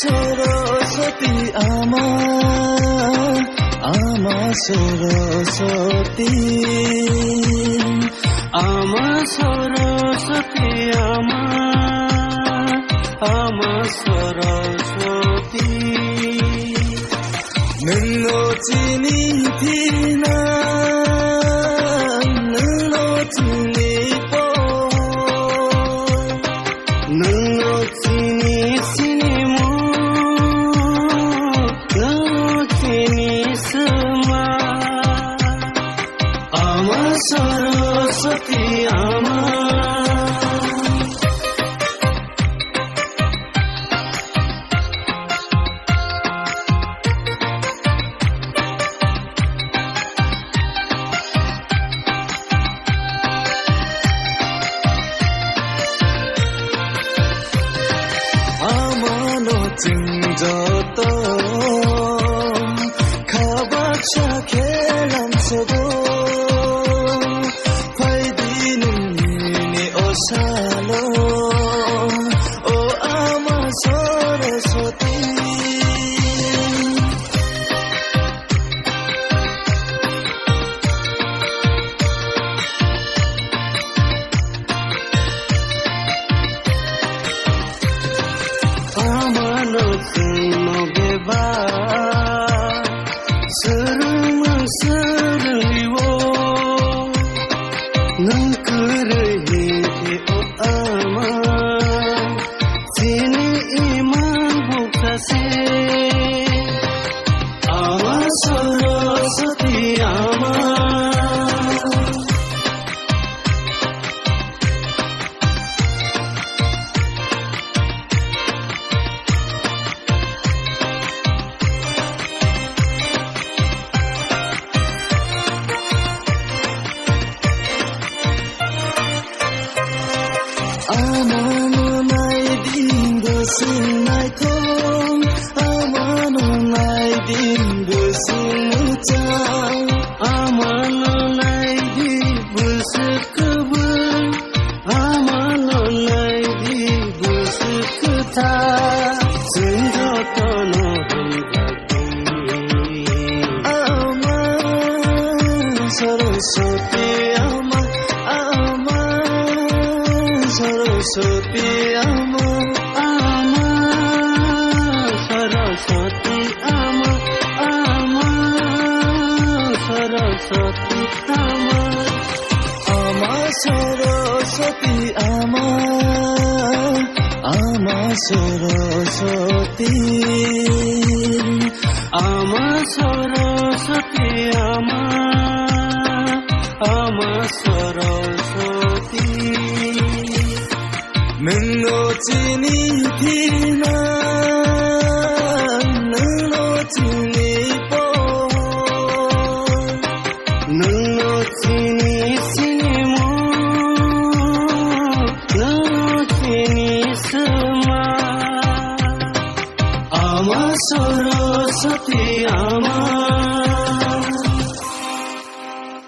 सरस्वती आमा आमा सरस्वती आमा सरस्वती आमा आमा सरस्वती नन्नो चिनी थिना नन्नो चिनी पो नन्नो चिनी सिनेमो नन्नो चिनी समा आमा सरस्वती आमा 진저떤 가박샤 켈람서고 화이디는 니 오살로 오 아마 서레서디 सरस्वती आमा सरस्वती आमा आमा सरस्वती नन्नो चिनी थिना नन्नो चिनी पो नन्नो